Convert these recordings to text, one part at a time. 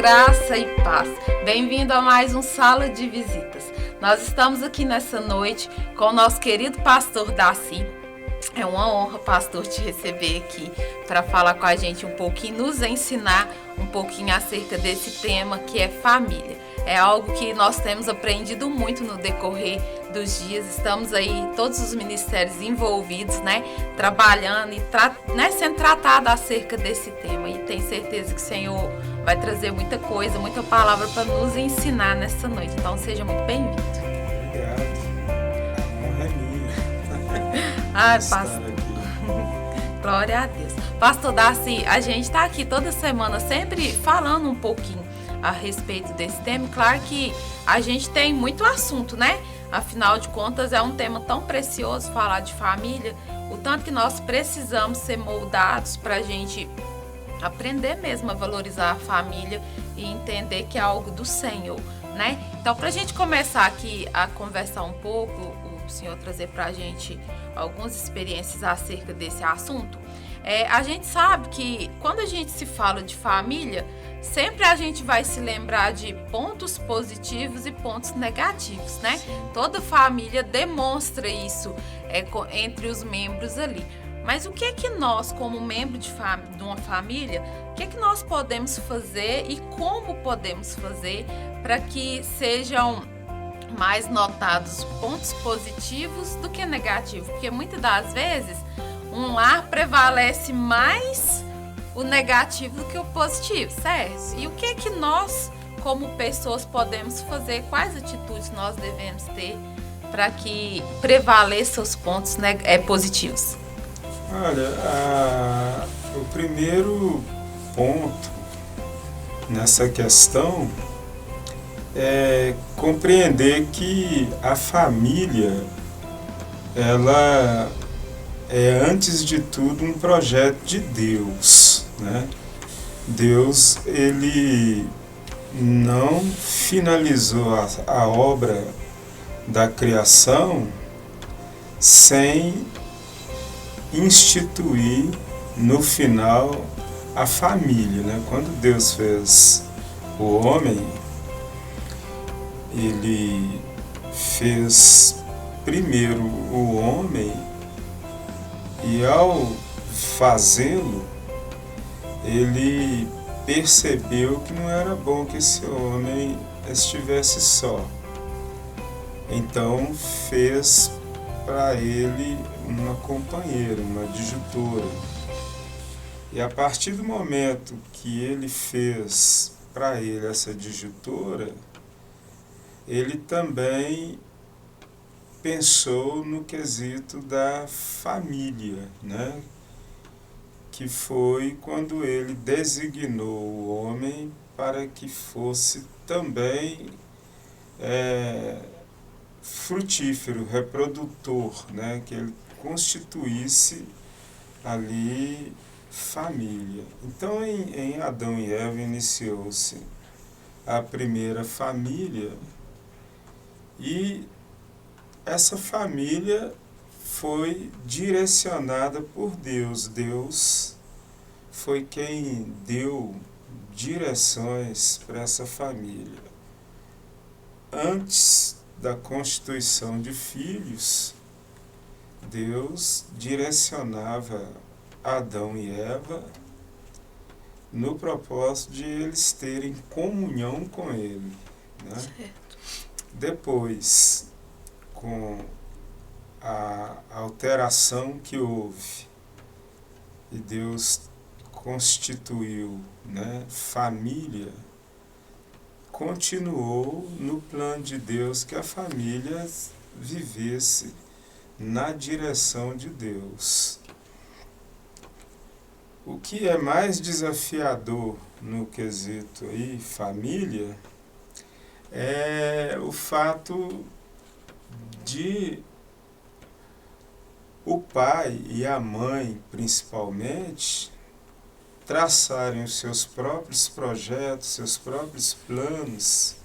Graça e paz. Bem-vindo a mais um Sala de Visitas. Nós estamos aqui nessa noite com o nosso querido pastor Daci. É uma honra, pastor, te receber aqui para falar com a gente um pouquinho, nos ensinar um pouquinho acerca desse tema que é família. É algo que nós temos aprendido muito no decorrer dos dias. Estamos aí, todos os ministérios envolvidos, trabalhando e sendo tratado acerca desse tema. E tenho certeza que o Senhor vai trazer muita coisa, muita palavra para nos ensinar nessa noite. Então, seja muito bem-vindo. Obrigado. A honra é minha. Ai, pastor. Glória a Deus. Pastor Daci, a gente está aqui toda semana sempre falando um pouquinho a respeito desse tema. Claro que a gente tem muito assunto, né? Afinal de contas, é um tema tão precioso falar de família, o tanto que nós precisamos ser moldados para a gente aprender mesmo a valorizar a família e entender que é algo do Senhor, né? Então, para a gente começar aqui a conversar um pouco, o Senhor trazer para a gente algumas experiências acerca desse assunto, a gente sabe que quando a gente se fala de família, sempre a gente vai se lembrar de pontos positivos e pontos negativos, né? Toda família demonstra isso entre os membros ali. Mas o que é que nós, como membro de uma família, o que é que nós podemos fazer e como podemos fazer para que sejam mais notados pontos positivos do que negativos? Porque muitas das vezes um lar prevalece mais o negativo do que o positivo, certo? E o que é que nós, como pessoas, podemos fazer? Quais atitudes nós devemos ter para que prevaleçam os pontos positivos? Olha, o primeiro ponto nessa questão é compreender que a família, ela é, antes de tudo, um projeto de Deus, né? Deus, ele não finalizou a obra da criação sem instituir no final a família, né? Quando Deus fez o homem, ele fez primeiro o homem e ao fazê-lo, ele percebeu que não era bom que esse homem estivesse só. Então fez para ele uma companheira, uma adjutora. E a partir do momento que ele fez para ele essa adjutora, ele também pensou no quesito da família, né? Que foi quando ele designou o homem para que fosse também frutífero, reprodutor, né? Que ele constituísse ali família. Então, em Adão e Eva iniciou-se a primeira família e essa família foi direcionada por Deus. Deus foi quem deu direções para essa família. Antes da constituição de filhos, Deus direcionava Adão e Eva no propósito de eles terem comunhão com Ele, né? Certo. Depois, com a alteração que houve e Deus constituiu, né, família, continuou no plano de Deus que a família vivesse na direção de Deus. O que é mais desafiador no quesito aí, família, é o fato de o pai e a mãe, principalmente, traçarem os seus próprios projetos, seus próprios planos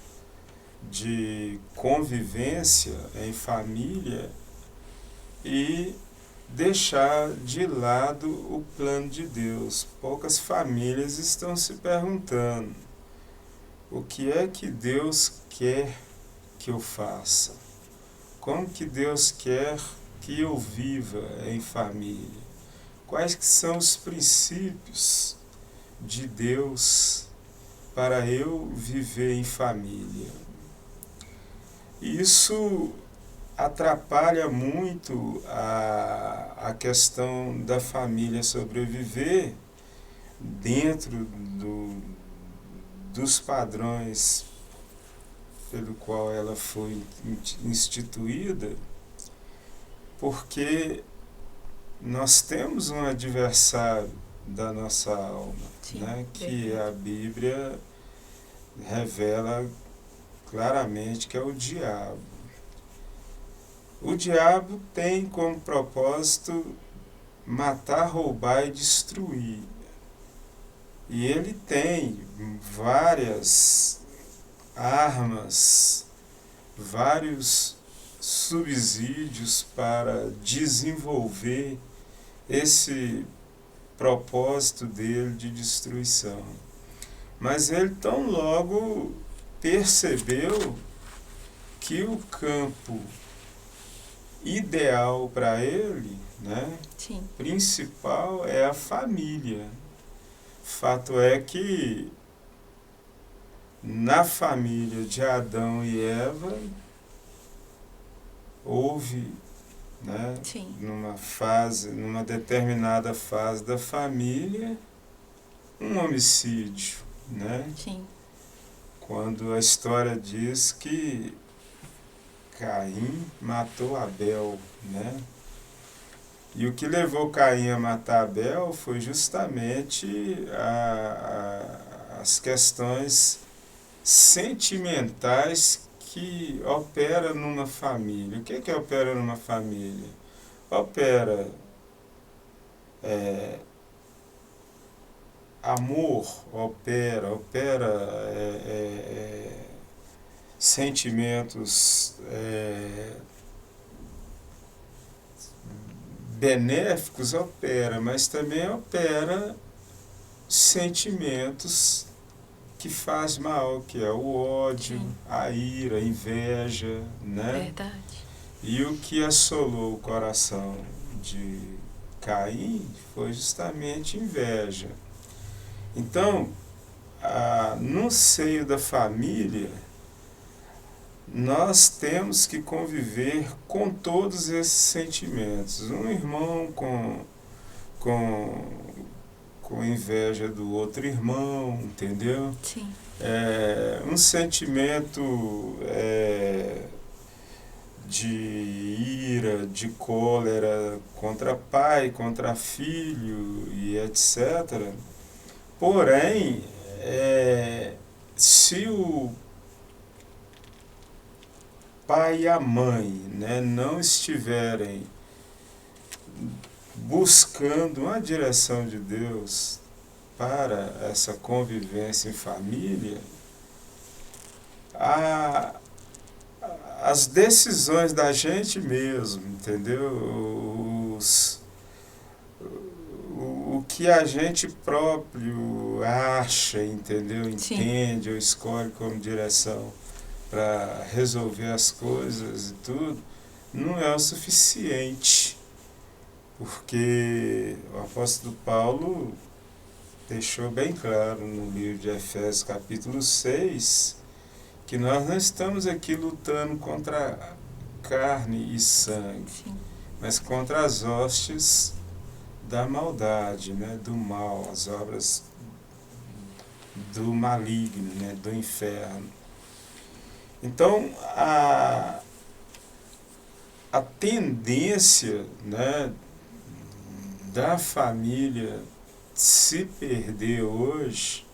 de convivência em família e deixar de lado o plano de Deus. Poucas famílias estão se perguntando o que é que Deus quer que eu faça? Como que Deus quer que eu viva em família? Quais que são os princípios de Deus para eu viver em família? Isso atrapalha muito a questão da família sobreviver dentro dos padrões pelo qual ela foi instituída, porque nós temos um adversário da nossa alma, Sim, né, que a Bíblia revela claramente que é o diabo. O diabo tem como propósito matar, roubar e destruir. E ele tem várias armas, vários subsídios para desenvolver esse propósito dele de destruição. Mas ele tão logo percebeu que o campo ideal para ele, né, Sim. principal, é a família. Fato é que na família de Adão e Eva houve, né, Sim. numa determinada fase da família, um homicídio, né? Sim. Quando a história diz que Caim matou Abel, né? E o que levou Caim a matar Abel foi justamente as questões sentimentais que opera numa família. O que é que opera numa família? Opera amor, opera sentimentos benéficos, opera, mas também opera sentimentos que faz mal, que é o ódio, Sim. a ira, a inveja, né? Verdade. E o que assolou o coração de Caim foi justamente inveja. Então, no seio da família, nós temos que conviver com todos esses sentimentos. Um irmão com inveja do outro irmão, entendeu? Sim. Um sentimento de ira, de cólera contra pai, contra filho e etc. Porém, se o pai e a mãe, né, não estiverem buscando uma direção de Deus para essa convivência em família, as decisões da gente mesmo, entendeu? O que a gente próprio acha, entendeu? Entende ou escolhe como direção para resolver as coisas e tudo, não é o suficiente. Porque o apóstolo Paulo deixou bem claro no livro de Efésios capítulo 6, que nós não estamos aqui lutando contra carne e sangue, Sim. mas contra as hostes da maldade, né, do mal, as obras do maligno, né, do inferno. Então, a tendência, né, da família se perder hoje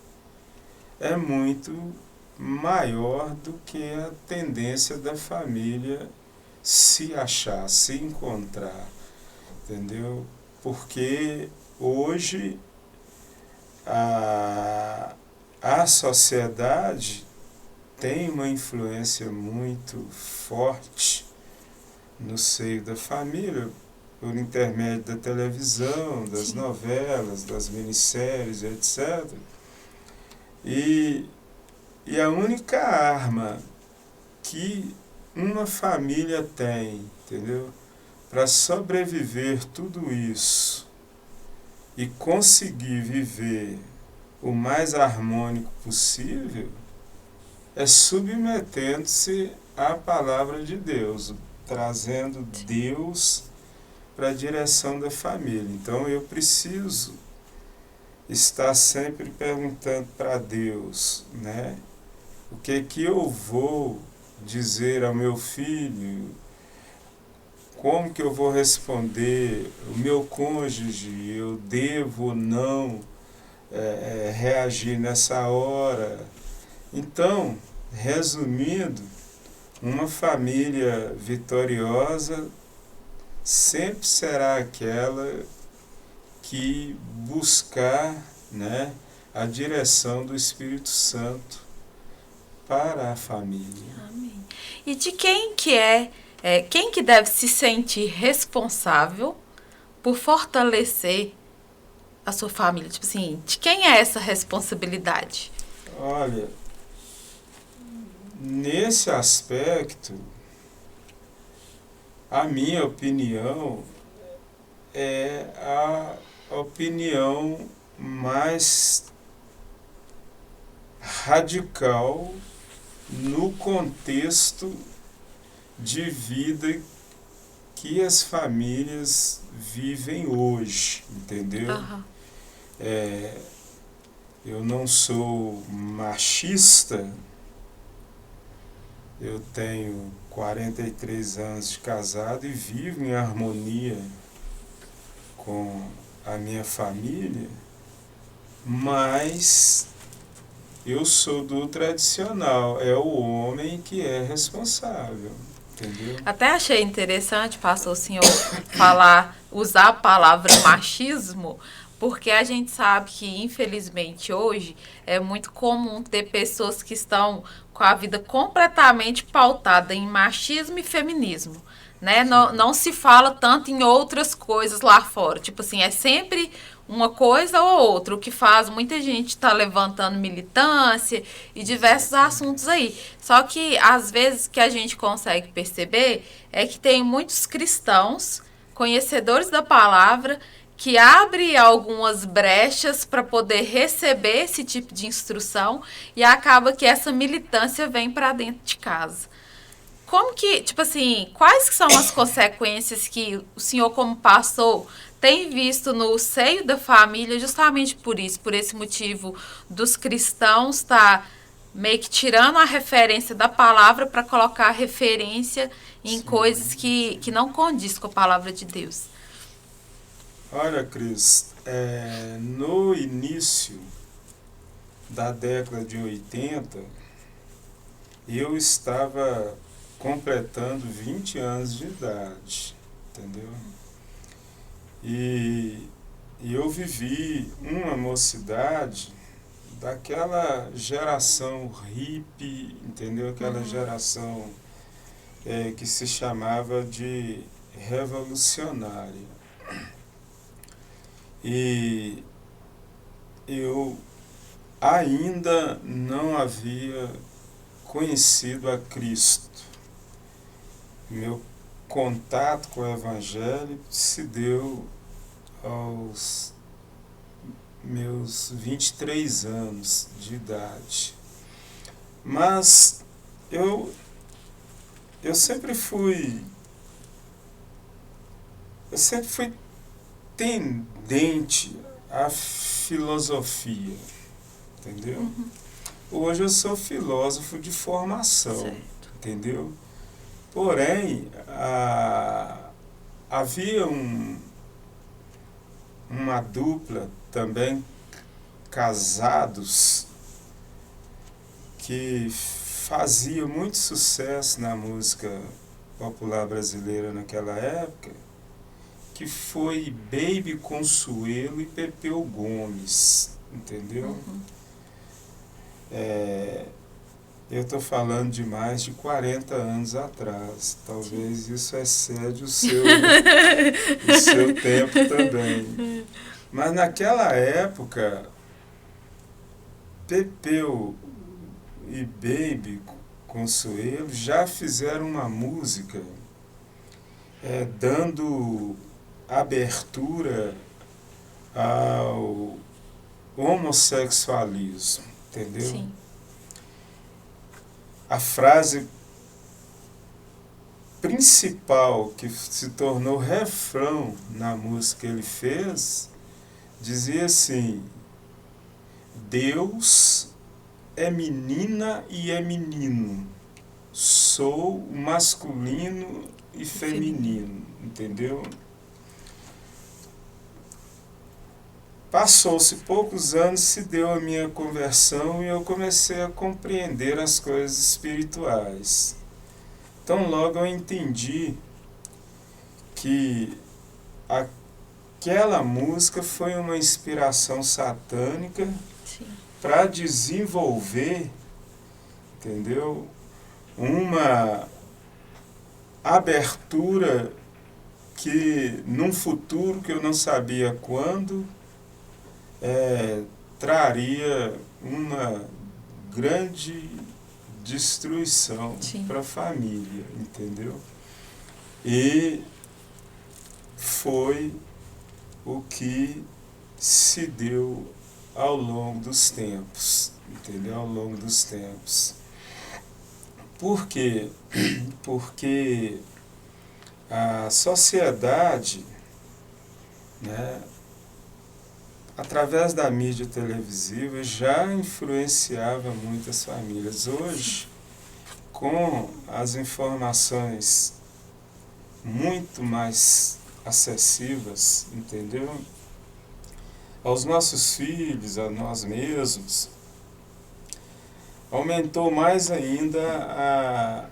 é muito maior do que a tendência da família se achar, se encontrar, entendeu? Porque hoje a sociedade tem uma influência muito forte no seio da família, por intermédio da televisão, das Sim. novelas, das minisséries, etc. E E a única arma que uma família tem, entendeu? Para sobreviver tudo isso e conseguir viver o mais harmônico possível é submetendo-se à palavra de Deus, trazendo Deus para a direção da família. Então eu preciso estar sempre perguntando para Deus, né? O que eu vou dizer ao meu filho? Como que eu vou responder? O meu cônjuge, eu devo ou não reagir nessa hora? Então, resumindo, uma família vitoriosa sempre será aquela que buscar, né, a direção do Espírito Santo para a família. Amém. E de quem quem que deve se sentir responsável por fortalecer a sua família? Tipo assim, de quem é essa responsabilidade? Olha, nesse aspecto, a minha opinião é a opinião mais radical no contexto de vida que as famílias vivem hoje, entendeu? Aham. Eu não sou machista, eu tenho 43 anos de casado e vivo em harmonia com a minha família, mas eu sou do tradicional, é o homem que é responsável, entendeu? Até achei interessante, pastor, o senhor usar a palavra machismo, porque a gente sabe que, infelizmente, hoje é muito comum ter pessoas que estão com a vida completamente pautada em machismo e feminismo, né? Não se fala tanto em outras coisas lá fora. Tipo assim, é sempre uma coisa ou outra, o que faz muita gente tá levantando militância e diversos assuntos aí. Só que, às vezes, que a gente consegue perceber é que tem muitos cristãos, conhecedores da palavra, que abre algumas brechas para poder receber esse tipo de instrução e acaba que essa militância vem para dentro de casa. Como que, tipo assim, quais que são as consequências que o senhor como pastor tem visto no seio da família justamente por isso, por esse motivo dos cristãos estar meio que tirando a referência da palavra para colocar referência em Sim. coisas que não condiz com a palavra de Deus? Olha, Cris, no início da década de 80, eu estava completando 20 anos de idade, entendeu? E eu vivi uma mocidade daquela geração hippie, entendeu? Aquela geração que se chamava de revolucionária. E eu ainda não havia conhecido a Cristo. Meu contato com o Evangelho se deu aos meus 23 anos de idade. Mas eu sempre fui tendente à filosofia, entendeu? Hoje eu sou filósofo de formação, Certo. entendeu? Porém, havia uma dupla também casados que fazia muito sucesso na música popular brasileira naquela época, que foi Baby Consuelo e Pepeu Gomes, entendeu? Eu estou falando de mais de 40 anos atrás. Talvez isso excede o seu tempo também. Mas naquela época, Pepeu e Baby Consuelo já fizeram uma música dando abertura ao homossexualismo, entendeu? Sim. A frase principal que se tornou refrão na música que ele fez dizia assim: Deus é menina e é menino, sou masculino e feminino, entendeu? Passou-se poucos anos, se deu a minha conversão e eu comecei a compreender as coisas espirituais. Então logo eu entendi que aquela música foi uma inspiração satânica para desenvolver, entendeu? Uma abertura que num futuro que eu não sabia quando traria uma grande destruição para a família, entendeu? E foi o que se deu ao longo dos tempos, entendeu? Ao longo dos tempos. Por quê? Porque a sociedade, né, através da mídia televisiva, já influenciava muitas famílias. Hoje, com as informações muito mais acessíveis, entendeu? Aos nossos filhos, a nós mesmos, aumentou mais ainda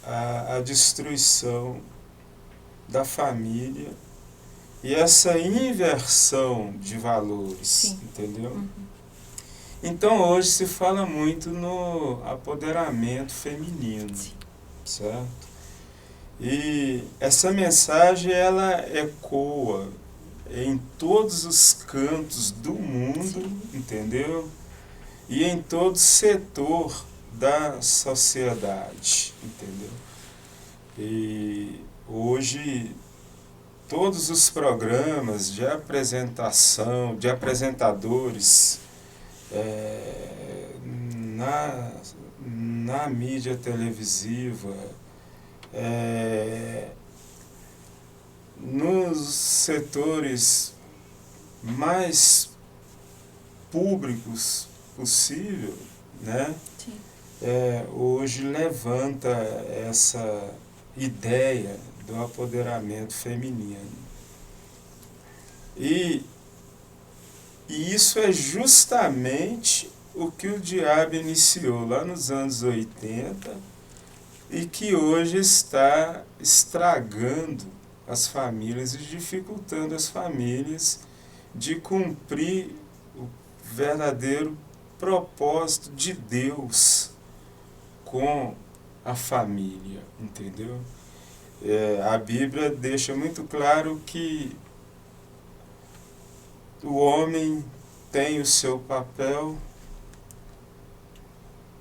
a destruição da família e essa inversão de valores, entendeu? Então hoje se fala muito no apoderamento feminino, certo? E essa mensagem ela ecoa em todos os cantos do mundo, entendeu? E em todo setor da sociedade, entendeu? E hoje todos os programas de apresentação, de apresentadores na mídia televisiva, nos setores mais públicos possível, né? Hoje levanta essa ideia do apoderamento feminino. E isso é justamente o que o diabo iniciou lá nos anos 80 e que hoje está estragando as famílias e dificultando as famílias de cumprir o verdadeiro propósito de Deus com a família, entendeu? A Bíblia deixa muito claro que o homem tem o seu papel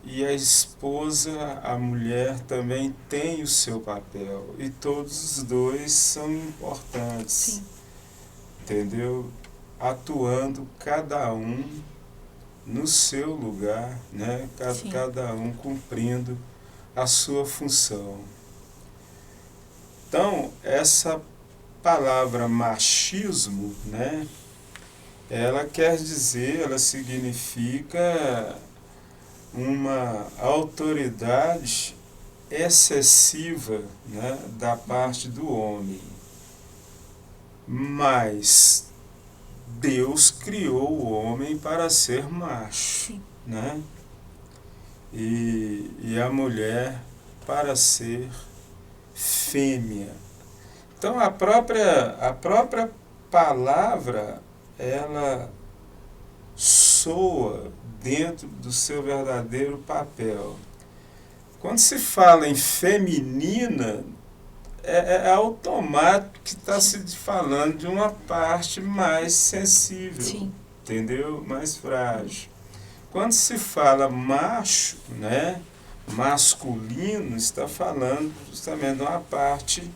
e a esposa, a mulher, também tem o seu papel. E todos os dois são importantes, entendeu? Atuando cada um no seu lugar, né? Cada um cumprindo a sua função. Então, essa palavra machismo, né? Ela quer dizer, ela significa uma autoridade excessiva, né, da parte do homem. Mas Deus criou o homem para ser macho, né? E a mulher para ser fêmea. Então a própria palavra, ela soa dentro do seu verdadeiro papel. Quando se fala em feminina, é automático que está se falando de uma parte mais sensível, entendeu? Mais frágil. Quando se fala macho, né, masculino, está falando justamente de uma parte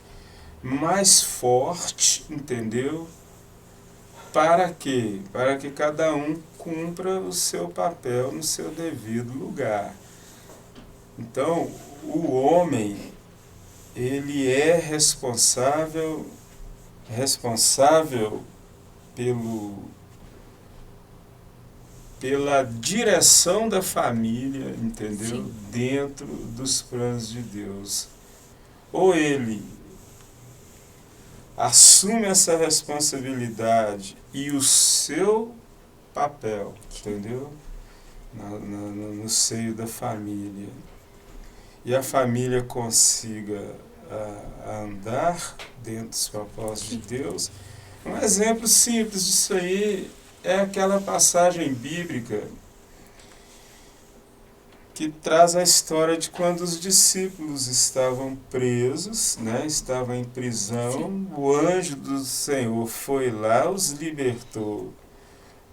mais forte, entendeu? Para quê? Para que cada um cumpra o seu papel no seu devido lugar. Então, o homem, ele é responsável pela direção da família, entendeu? Sim. Dentro dos planos de Deus. Ou ele assume essa responsabilidade e o seu papel, entendeu? No seio da família. E a família consiga andar dentro dos propósitos de Deus. Um exemplo simples disso aí é aquela passagem bíblica que traz a história de quando os discípulos estavam presos, né, estavam em prisão. Sim. O anjo do Senhor foi lá, os libertou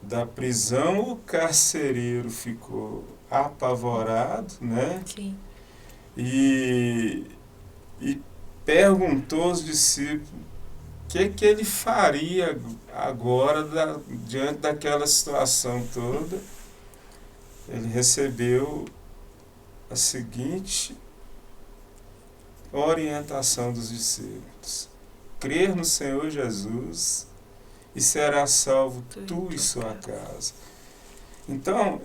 da prisão, o carcereiro ficou apavorado, né? Sim. E perguntou aos discípulos o que ele faria agora diante daquela situação toda. Ele recebeu a seguinte orientação dos discípulos: crer no Senhor Jesus e será salvo tu e sua casa. Então,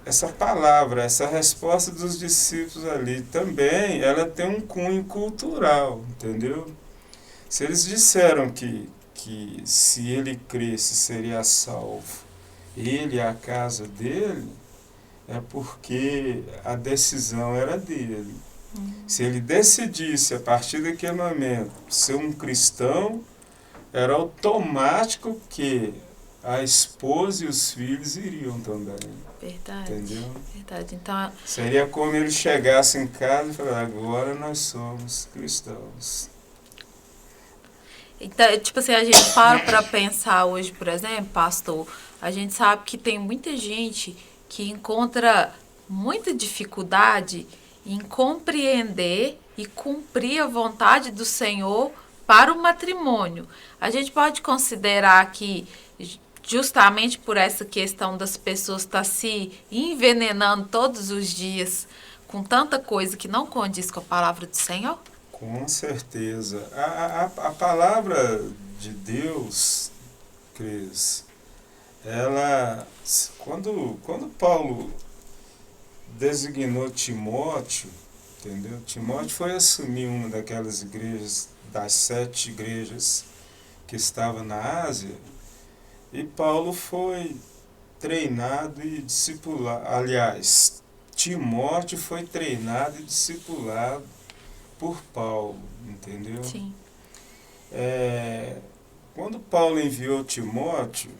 essa palavra, essa resposta dos discípulos ali também, ela tem um cunho cultural, entendeu? Se eles disseram que se ele cresce seria salvo, ele e a casa dele, é porque a decisão era dele. Se ele decidisse a partir daquele momento ser um cristão, era automático que a esposa e os filhos iriam também. Verdade. Entendeu? Verdade. Então, seria como ele chegasse em casa e falasse: agora nós somos cristãos. Então, tipo assim, a gente para pensar hoje, por exemplo, pastor, a gente sabe que tem muita gente que encontra muita dificuldade em compreender e cumprir a vontade do Senhor para o matrimônio. A gente pode considerar que justamente por essa questão das pessoas estar se envenenando todos os dias com tanta coisa que não condiz com a palavra do Senhor? Com certeza. A palavra de Deus, Cris, ela, quando Paulo designou Timóteo, entendeu? Timóteo foi assumir uma daquelas igrejas, das 7 igrejas que estavam na Ásia, e Paulo foi treinado e discipulado. Aliás, Timóteo foi treinado e discipulado por Paulo, entendeu? Sim. Quando Paulo enviou Timóteo,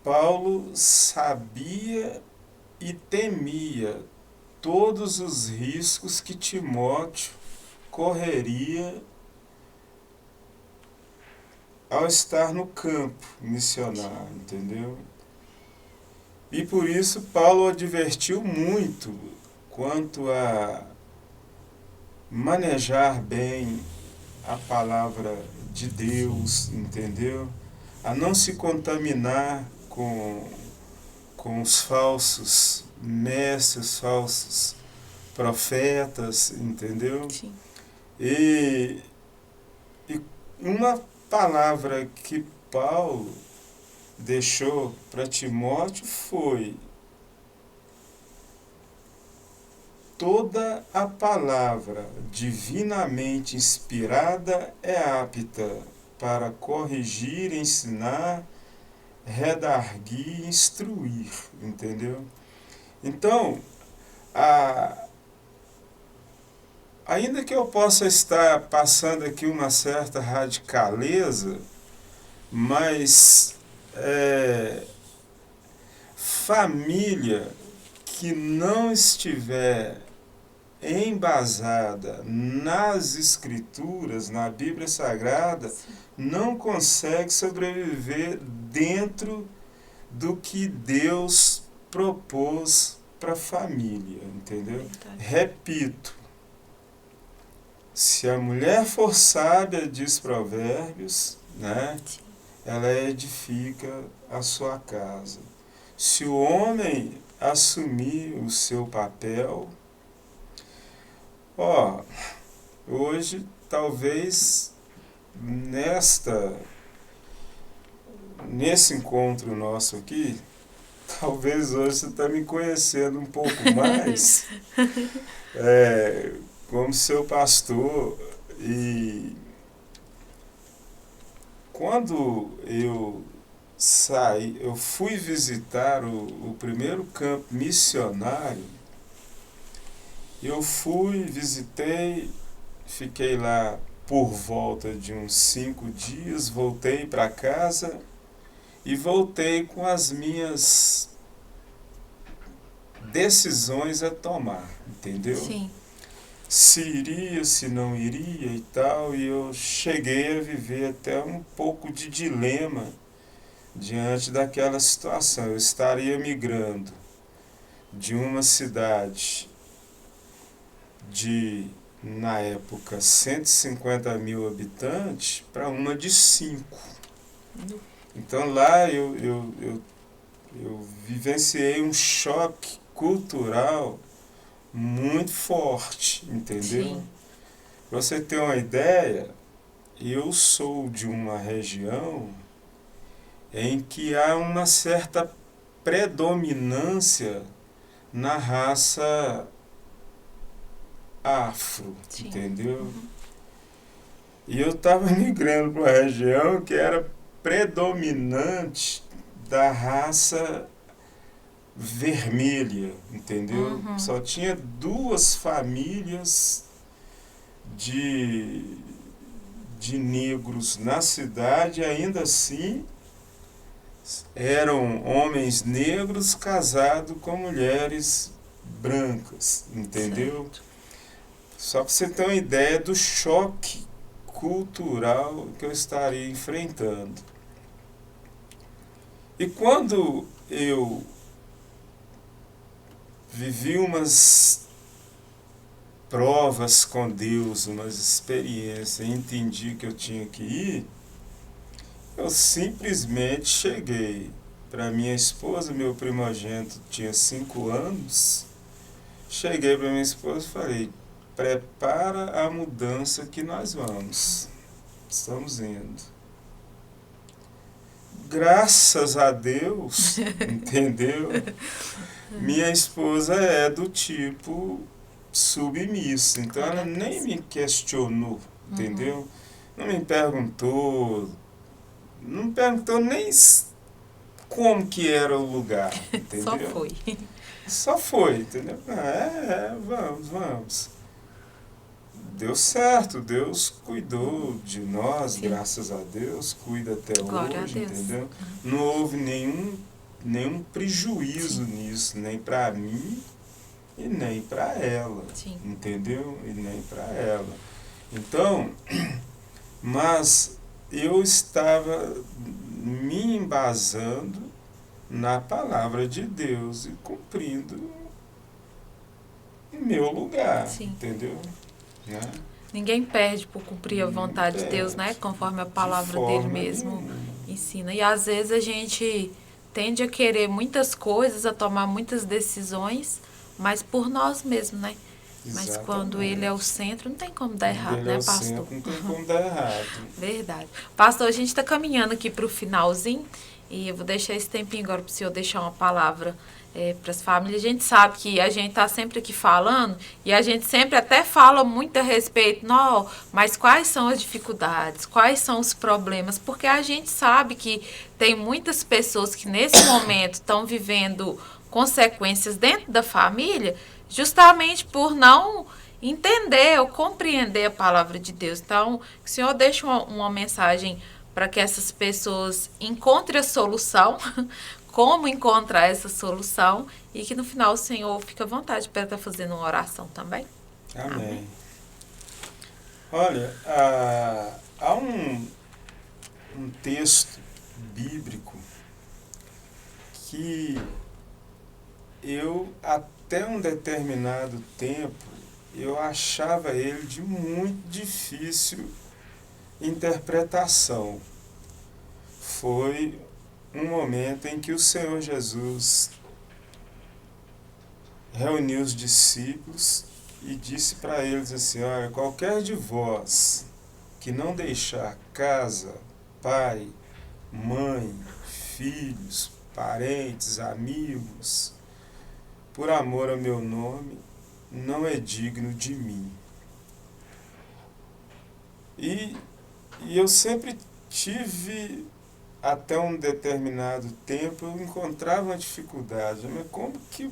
Paulo sabia e temia todos os riscos que Timóteo correria ao estar no campo missionário, entendeu? E por isso Paulo advertiu muito quanto a manejar bem a palavra de Deus, entendeu? A não se contaminar com os falsos mestres, falsos profetas, entendeu? Sim. E uma palavra que Paulo deixou para Timóteo foi: toda a palavra divinamente inspirada é apta para corrigir, ensinar, redarguir e instruir, entendeu? Então, ainda que eu possa estar passando aqui uma certa radicaleza, mas família que não estiver embasada nas Escrituras, na Bíblia Sagrada, não consegue sobreviver dentro do que Deus propôs para a família, entendeu? Verdade. Repito, se a mulher for sábia, diz Provérbios, né, Sim. ela edifica a sua casa. Se o homem assumir o seu papel, hoje talvez nesse encontro nosso aqui, talvez hoje você está me conhecendo um pouco mais como seu pastor. E quando eu fui visitar o primeiro campo missionário, visitei, fiquei lá por volta de uns 5 dias, voltei para casa e voltei com as minhas decisões a tomar, entendeu? Sim. Se iria, se não iria e tal, e eu cheguei a viver até um pouco de dilema diante daquela situação. Eu estaria migrando de uma cidade de, na época, 150 mil habitantes para uma de 5. Então lá eu vivenciei um choque cultural muito forte, entendeu? Sim. Para você ter uma ideia, eu sou de uma região em que há uma certa predominância na raça afro, Sim. entendeu? E eu estava migrando para uma região que era predominante da raça vermelha, entendeu? Só tinha 2 famílias de negros na cidade, ainda assim eram homens negros casados com mulheres brancas, entendeu? Certo. Só para você ter uma ideia do choque cultural que eu estaria enfrentando. E quando eu vivi umas provas com Deus, umas experiências, e entendi que eu tinha que ir, eu simplesmente cheguei para minha esposa, meu primogênito tinha 5 anos, cheguei para minha esposa e falei: prepara a mudança que nós vamos, estamos indo. Graças a Deus, entendeu? Minha esposa é do tipo submissa, então ela nem me questionou, entendeu? Não me perguntou, nem como que era o lugar, entendeu? Só foi. Só foi, entendeu? Vamos. Deu certo, Deus cuidou de nós, Sim. Graças a Deus, cuida até Glória hoje, a Deus. entendeu? Não houve nenhum prejuízo nisso, nem para mim e nem para ela, Sim. entendeu? E nem para ela. Então, mas eu estava me embasando na palavra de Deus e cumprindo o meu lugar, Sim. entendeu? Né? Ninguém perde por cumprir a vontade de Deus, né? Conforme a palavra dele mesmo ensina. E às vezes a gente tende a querer muitas coisas, a tomar muitas decisões, mas por nós mesmos, né? Mas Exatamente. quando ele é o centro, não tem como dar errado, né, pastor? Centro, não tem como dar errado. Verdade. Pastor, a gente está caminhando aqui para o finalzinho e eu vou deixar esse tempinho agora para o senhor deixar uma palavra para as famílias. A gente sabe que a gente está sempre aqui falando e a gente sempre até fala muito a respeito, não, mas quais são as dificuldades, quais são os problemas, porque a gente sabe que tem muitas pessoas que nesse momento estão vivendo consequências dentro da família, justamente por não entender ou compreender a palavra de Deus. Então, o senhor deixa uma mensagem para que essas pessoas encontrem a solução, como encontrar essa solução, e que no final o senhor fique à vontade para estar fazendo uma oração também. Amém. Olha, há um texto bíblico que eu, até um determinado tempo, eu achava ele de muito difícil interpretação. Foi um momento em que o Senhor Jesus reuniu os discípulos e disse para eles assim: olha, qualquer de vós que não deixar casa, pai, mãe, filhos, parentes, amigos, por amor ao meu nome, não é digno de mim. E eu sempre tive, até um determinado tempo, eu encontrava uma dificuldade. Mas como que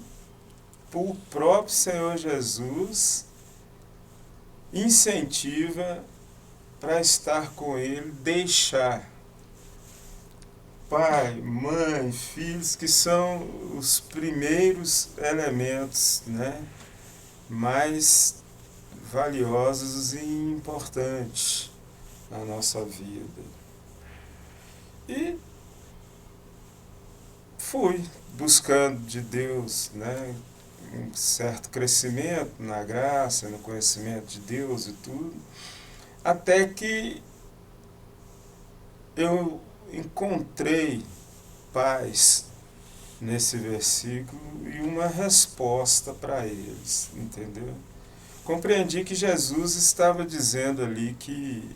o próprio Senhor Jesus incentiva para estar com Ele, deixar pai, mãe, filhos, que são os primeiros elementos, né, mais valiosos e importantes na nossa vida. E fui buscando de Deus, né, um certo crescimento na graça, no conhecimento de Deus e tudo, até que eu encontrei paz nesse versículo e uma resposta para eles, entendeu? Compreendi que Jesus estava dizendo ali que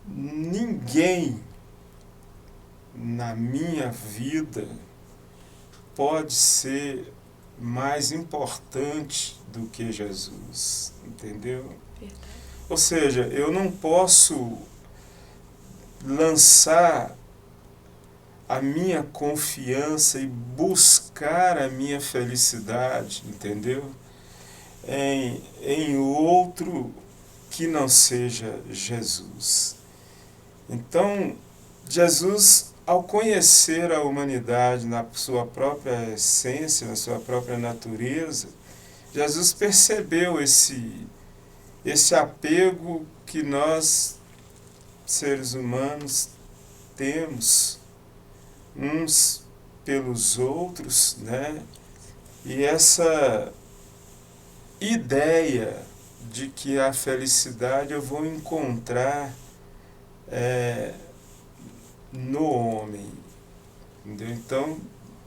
ninguém na minha vida pode ser mais importante do que Jesus, entendeu? Verdade. Ou seja, eu não posso lançar a minha confiança e buscar a minha felicidade, entendeu? Em outro que não seja Jesus. Então, Jesus, ao conhecer a humanidade na sua própria essência, na sua própria natureza, Jesus percebeu esse apego que nós, seres humanos, temos uns pelos outros, né? E essa ideia de que a felicidade eu vou encontrar no homem, entendeu? Então,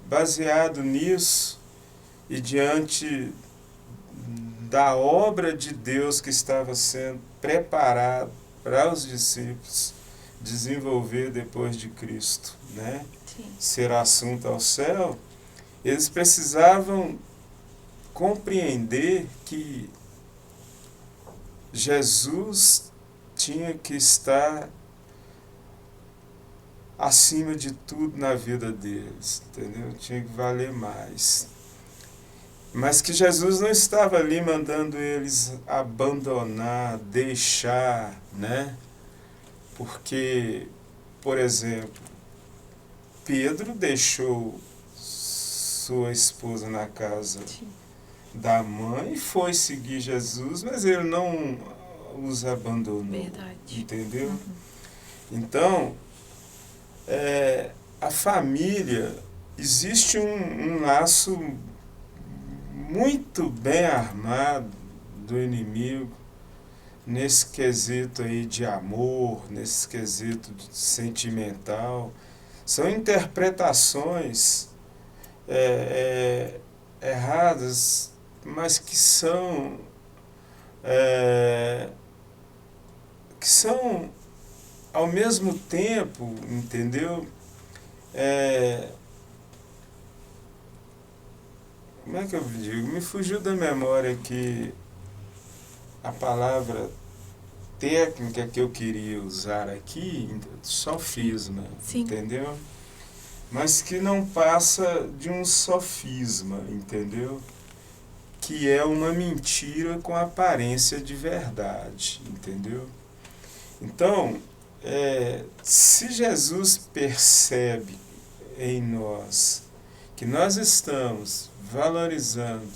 baseado nisso e diante da obra de Deus que estava sendo preparada para os discípulos desenvolver depois de Cristo, né? Sim. Ser assunto ao céu, eles precisavam compreender que Jesus tinha que estar acima de tudo na vida deles, entendeu? Tinha que valer mais. Mas que Jesus não estava ali mandando eles abandonar, deixar, né? Porque, por exemplo, Pedro deixou sua esposa na casa da mãe e foi seguir Jesus, mas ele não os abandonou. Verdade. Entendeu? Uhum. Então, a família, existe um laço muito bem armado do inimigo nesse quesito aí de amor, nesse quesito sentimental. São interpretações erradas, mas que são ao mesmo tempo, entendeu? Como é que eu digo? Me fugiu da memória aqui a palavra técnica que eu queria usar aqui, sofisma, Sim. entendeu? Mas que não passa de um sofisma, entendeu? Que é uma mentira com aparência de verdade, entendeu? Então, se Jesus percebe em nós que nós estamos valorizando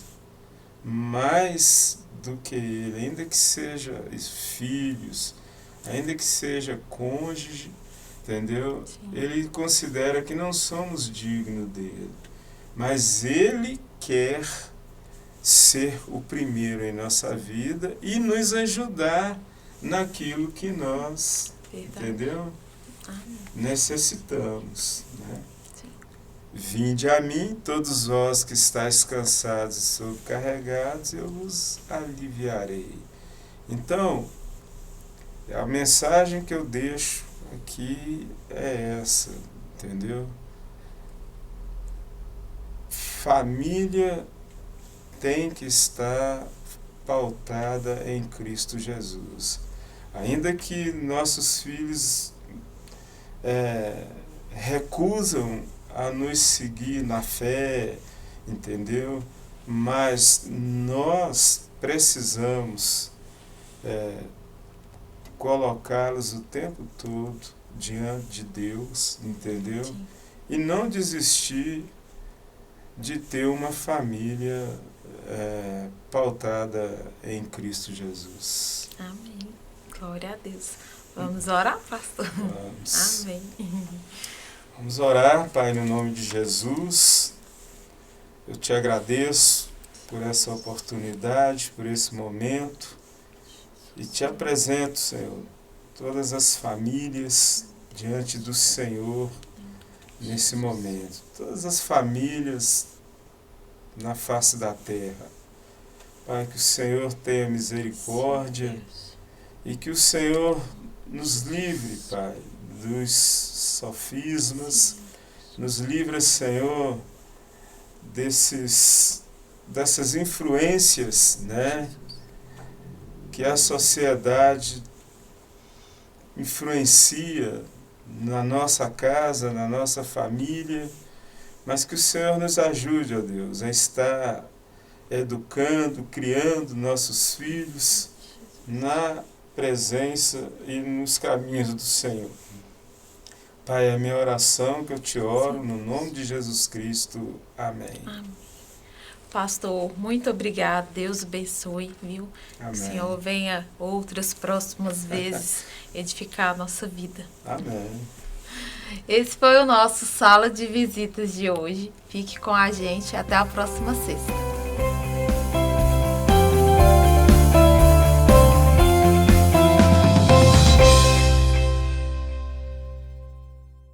mais do que ele, ainda que seja filhos, ainda que seja cônjuge, entendeu? Sim. Ele considera que não somos dignos dele, mas ele quer ser o primeiro em nossa vida e nos ajudar naquilo que nós, entendeu? Necessitamos, né? Sim. Vinde a mim, todos vós que estáis cansados e sobrecarregados, eu vos aliviarei. Então, a mensagem que eu deixo aqui é essa, entendeu? Família tem que estar pautada em Cristo Jesus. Ainda que nossos filhos recusam a nos seguir na fé, entendeu? Mas nós precisamos colocá-los o tempo todo diante de Deus, entendeu? Sim. E não desistir de ter uma família pautada em Cristo Jesus. Amém. Glória a Deus. Vamos orar, pastor? Vamos. Amém. Vamos orar, Pai, no nome de Jesus. Eu te agradeço por essa oportunidade, por esse momento. E te apresento, Senhor, todas as famílias diante do Senhor nesse momento. Todas as famílias na face da terra. Pai, que o Senhor tenha misericórdia e que o Senhor nos livre, Pai, dos sofismas, nos livre, Senhor, dessas influências, né, que a sociedade influencia na nossa casa, na nossa família, mas que o Senhor nos ajude, ó Deus, a estar educando, criando nossos filhos na presença e nos caminhos do Senhor. Pai, é a minha oração que eu te oro no nome de Jesus Cristo. Amém. Amém. Pastor, muito obrigado. Deus abençoe, viu? Amém. Que o Senhor venha outras próximas vezes edificar a nossa vida. Amém. Esse foi o nosso Sala de Visitas de hoje. Fique com a gente. Até a próxima sexta.